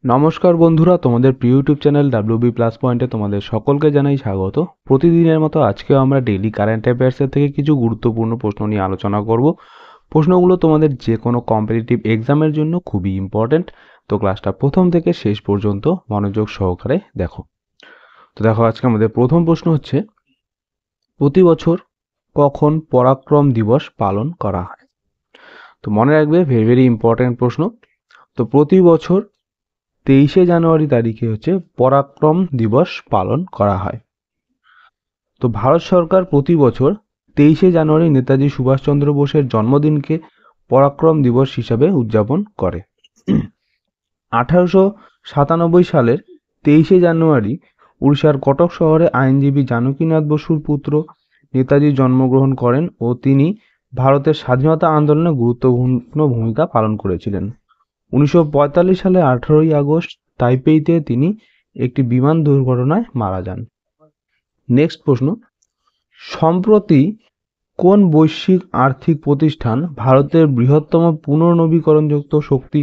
নমস্কার বন্ধুরা, তোমাদের প্রিয় ইউটিউব চ্যানেল WB প্লাস পয়েন্টে তোমাদের সকলকে জানাই স্বাগত। প্রতিদিনের মতো আজকেও আমরা ডেইলি কারেন্ট অ্যাফেয়ার্সের থেকে কিছু গুরুত্বপূর্ণ প্রশ্ন নিয়ে আলোচনা করব। প্রশ্নগুলো তোমাদের যে কোনো কম্পিটিটিভ এক্সামের জন্য খুবই ইম্পর্ট্যান্ট। তো ক্লাসটা প্রথম থেকে শেষ পর্যন্ত মনোযোগ সহকারে দেখো। তো দেখো, আজকে আমাদের প্রথম প্রশ্ন হচ্ছে, প্রতি বছর কখন পরাক্রম দিবস পালন করা হয়? তো মনে রাখবে, ভেরি ভেরি ইম্পর্ট্যান্ট প্রশ্ন। তো প্রতি বছর 23শে জানুয়ারি তারিখে হচ্ছে পরাক্রম দিবস পালন করা হয়। তো ভারত সরকার প্রতি বছর 23শে জানুয়ারি নেতাজি সুভাষচন্দ্র বোসের জন্মদিনকে পরাক্রম দিবস হিসাবে উদযাপন করে। 1897 সালের 23শে জানুয়ারি উড়িষ্যার কটক শহরে আইনজীবী জানকীনাথ বসুর পুত্র নেতাজি জন্মগ্রহণ করেন ও তিনি ভারতের স্বাধীনতা আন্দোলনে গুরুত্বপূর্ণ ভূমিকা পালন করেছিলেন। 1945 সালে 18ই আগস্ট তাইপেইতে তিনি একটি বিমান দুর্ঘটনায় মারা যান। নেক্সট প্রশ্ন, সম্প্রতি কোন বৈশ্বিক আর্থিক প্রতিষ্ঠান ভারতের বৃহত্তম পুনর্নবীকরণযোগ্য শক্তি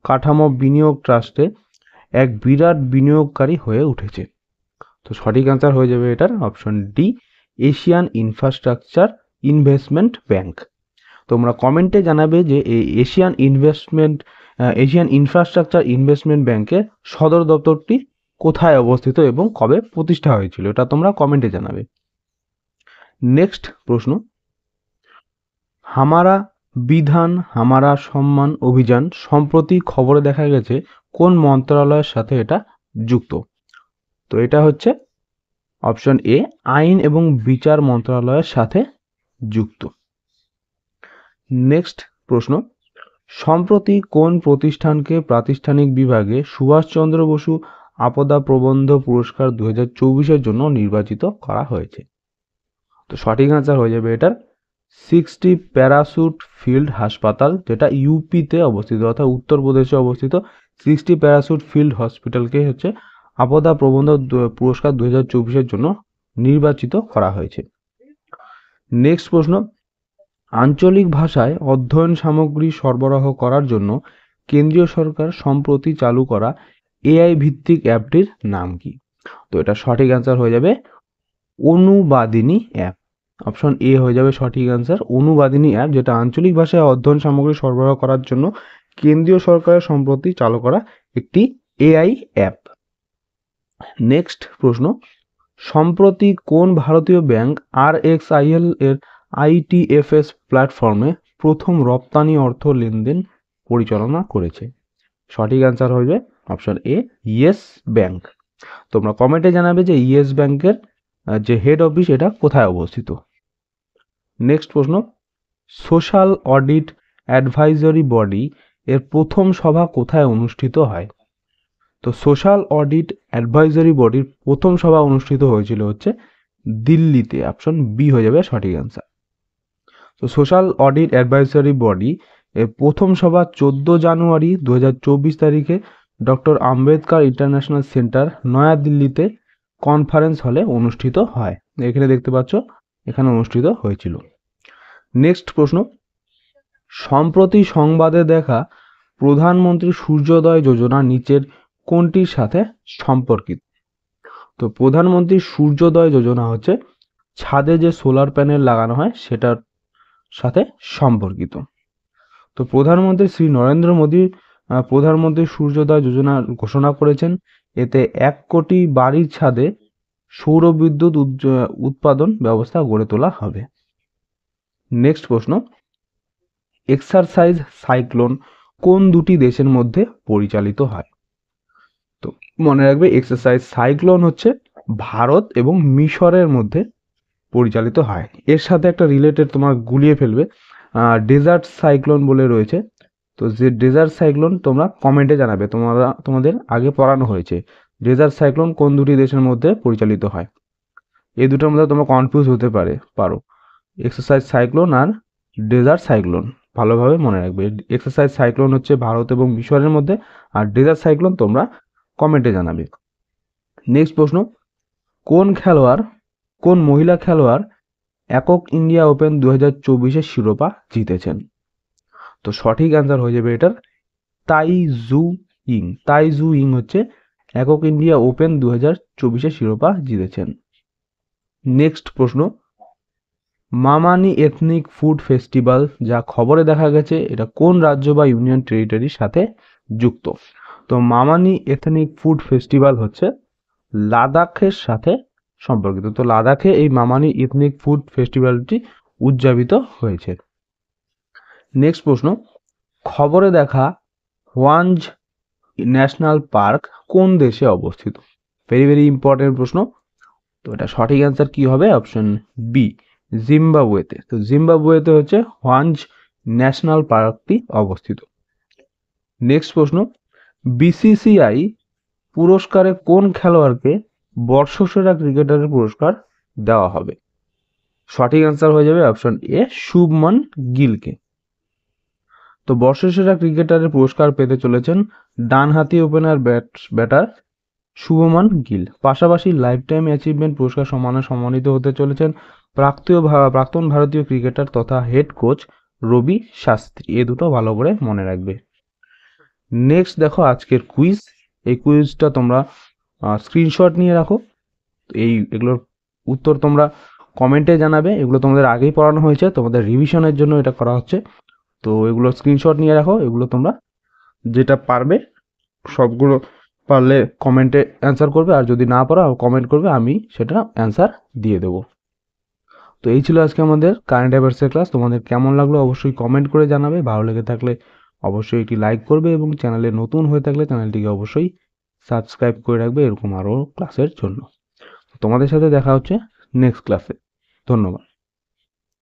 কাঠামো বিনিয়োগ ট্রাস্টে এক বিরাট বিনিয়োগকারী হয়ে উঠেছে? তো সঠিক অ্যান্সার হয়ে যাবে এটার option D, Asian infrastructure investment bank. তোমরা কমেন্টে জানাবে যে এই এশিয়ান ইনফ্রাস্ট্রাকচার ইনভেস্টমেন্ট ব্যাংকের সদর দপ্তরটি কোথায় অবস্থিত এবং কবে প্রতিষ্ঠা হয়েছিল, এটা তোমরা কমেন্টে জানাবে। নেক্সট প্রশ্ন, হামারা বিধান হামারা সম্মান অভিযান সম্প্রতি খবরে দেখা গেছে কোন মন্ত্রণালয়ের সাথে এটা যুক্ত? তো এটা হচ্ছে অপশন এ, আইন এবং বিচার মন্ত্রণালয়ের সাথে যুক্ত। নেক্সট প্রশ্ন, সম্প্রতি কোন প্রতিষ্ঠানকে প্রাতিষ্ঠানিক বিভাগে সুভাষচন্দ্র বসু আপদা প্রবন্ধ পুরস্কার 2024-এর জন্য নির্বাচিত করা হয়েছে? তো সঠিক আনসার হয়ে যাবে এটার 60 প্যারাশুট ফিল্ড হাসপাতাল, যেটা ইউপিতে অবস্থিত অর্থাৎ উত্তরপ্রদেশে অবস্থিত 60 প্যারাশুট ফিল্ড হসপিটালকে হচ্ছে আপদা প্রবন্ধ পুরস্কার 2024-এর জন্য নির্বাচিত করা হয়েছে। নেক্সট প্রশ্ন, আঞ্চলিক ভাষায় অধ্যয়ন সামগ্রী সরবরাহ করার জন্য কেন্দ্রীয় সরকার সম্প্রতি চালু করা এআই ভিত্তিক অ্যাপটির নাম কি? তো এটা সঠিক অ্যান্সার হয়ে যাবে অনুবাদিনী অ্যাপ। অপশন এ হয়ে যাবে সঠিক অ্যান্সার, অনুবাদিনী অ্যাপ, যেটা আঞ্চলিক ভাষায় অধ্যয়ন সামগ্রী সরবরাহ করার জন্য কেন্দ্রীয় সরকারের সম্প্রতি চালু করা একটি এআই অ্যাপ। নেক্সট প্রশ্ন, সম্প্রতি কোন ভারতীয় ব্যাংক RXIL এর ITFS প্ল্যাটফর্মে প্রথম রপ্তানি অর্থ লেনদেন পরিচালনা করেছে? সঠিক অ্যান্সার হবে অপশন এ, ইয়েস ব্যাংক। তোমরা কমেন্টে জানাবে যে ইয়েস ব্যাংকের যে হেড অফিস এটা কোথায় অবস্থিত। নেক্সট প্রশ্ন, সোশ্যাল অডিট অ্যাডভাইজরি বডি এর প্রথম সভা কোথায় অনুষ্ঠিত হয়? তো সোশ্যাল অডিট অ্যাডভাইজরি বডির প্রথম সভা অনুষ্ঠিত হয়েছিল হচ্ছে দিল্লিতে। অপশন বি হয়ে যাবে সঠিক অ্যান্সার। তো সোশ্যাল অডিট অ্যাডভাইজরি বডি এর প্রথম সভা 14 জানুয়ারি 2024 তারিখে ডক্টর আম্বেদকর ইন্টারন্যাশনাল সেন্টার নয়াদিল্লিতে কনফারেন্স হলে অনুষ্ঠিত হয়। এখানে দেখতে পাচ্ছ, এখানে অনুষ্ঠিত হয়েছিল। নেক্সট প্রশ্ন, সম্প্রতি সংবাদে দেখা প্রধানমন্ত্রী সূর্যোদয় যোজনা নিচের কোনটির সাথে সম্পর্কিত? তো প্রধানমন্ত্রী সূর্যোদয় যোজনা হচ্ছে ছাদে যে সোলার প্যানেল লাগানো হয় সেটার সাথে সম্পর্কিত। তো প্রধানমন্ত্রী শ্রী নরেন্দ্র মোদী প্রধানমন্ত্রী সূর্যোদয় যোজনা ঘোষণা করেছেন। এতে 1 কোটি বাড়ির ছাদে সৌর বিদ্যুৎ উৎপাদন ব্যবস্থা গড়ে তোলা হবে। নেক্সট প্রশ্ন, এক্সারসাইজ সাইক্লোন কোন দুটি দেশের মধ্যে পরিচালিত হয়? তো মনে রাখবে, এক্সারসাইজ সাইক্লোন হচ্ছে ভারত এবং মিশরের মধ্যে পরিচালিত হয়। এর সাথে একটা রিলেটেড তোমার গুলিয়ে ফেলবে, ডেজার্ট সাইক্লোন বলে রয়েছে। তো যে ডেজার্ট সাইক্লোন তোমরা কমেন্টে জানাবে, তোমাদের আগে পড়ানো হয়েছে ডেজার্ট সাইক্লোন কোন দুটি দেশের মধ্যে পরিচালিত হয়। এই দুটোর মধ্যে তোমরা কনফিউজ হতে পারো, এক্সারসাইজ সাইক্লোন আর ডেজার্ট সাইক্লোন। ভালোভাবে মনে রাখবে, এক্সারসাইজ সাইক্লোন হচ্ছে ভারত এবং মিশরের মধ্যে, আর ডেজার্ট সাইক্লোন তোমরা কমেন্টে জানাবে। নেক্সট প্রশ্ন, কোন মহিলা খেলোয়াড় একক ইন্ডিয়া ওপেন 2024-এর শিরোপা জিতেছেন? তো সঠিক অ্যান্সার হয়ে যাবে এটার তাই জু ইং, তাই জু ইং হচ্ছে একক ইন্ডিয়া ওপেন 2024 শিরোপা জিতেছেন। নেক্সট প্রশ্ন, মামানি এথনিক ফুড ফেস্টিভ্যাল যা খবরে দেখা গেছে এটা কোন রাজ্য বা ইউনিয়ন টেরিটরির সাথে যুক্ত? তো মামানি এথনিক ফুড ফেস্টিভ্যাল হচ্ছে লাদাখের সাথে সম্পর্কিত। তো লাদাখে এই মামানি এথনিক ফুড ফেস্টিভ্যালটি উদযাপিত হয়েছে। নেক্সট প্রশ্ন, খবরে দেখা ওয়াঞ্জ ন্যাশনাল পার্ক কোন দেশে অবস্থিত? ভেরি ভেরি ইম্পর্টেন্ট প্রশ্ন। তো এটা সঠিক অ্যান্সার কি হবে? অপশন বি, জিম্বাবুয়েতে। তো জিম্বাবুয়েতে হচ্ছে ওয়াঞ্জ ন্যাশনাল পার্কটি অবস্থিত। নেক্সট প্রশ্ন, বিসিসিআই পুরস্কারে কোন খেলোয়াড়কে বর্ষসেরা ক্রিকেটারের পুরস্কার দেওয়া হবে? সঠিক অ্যান্সার হয়ে যাবে অপশন এ, শুভমন গিলকে। তো বর্ষসেরা ক্রিকেটারের পুরস্কার পেতে চলেছেন ডানহাতি ওপেনার ব্যাটার শুভমন গিল। পাশাপাশি লাইফ টাইম অ্যাচিভমেন্ট পুরস্কার সম্মানিত হতে চলেছেন প্রাক্তন ভারতীয় ক্রিকেটার তথা হেড কোচ রবি শাস্ত্রী। এ দুটো ভালো করে মনে রাখবে। নেক্সট দেখো আজকের কুইজ। এই কুইজটা তোমরা স্ক্রিনশট নিয়ে রাখো। এগুলোর উত্তর তোমরা কমেন্টে জানাবে। এগুলো তোমাদের আগেই পড়ানো হয়েছে, তোমাদের রিভিশনের জন্য এটা করা হচ্ছে। তো এগুলো স্ক্রিনশট নিয়ে রাখো। এগুলো তোমরা যেটা পারবে সবগুলো পারলে কমেন্টে অ্যান্সার করবে, আর যদি না পারো কমেন্ট করবে, আমি সেটা অ্যান্সার দিয়ে দেবো। তো এই ছিল আজকে আমাদের কারেন্ট অ্যাফেয়ার্সের ক্লাস। তোমাদের কেমন লাগলো অবশ্যই কমেন্ট করে জানাবে। ভালো লেগে থাকলে অবশ্যই একটি লাইক করবে এবং চ্যানেলে নতুন হয়ে থাকলে চ্যানেলটিকে অবশ্যই সাবস্ক্রাইব করে রাখবে এরকম আরও ক্লাসের জন্য। তোমাদের সাথে দেখা হচ্ছে নেক্সট ক্লাসে। ধন্যবাদ।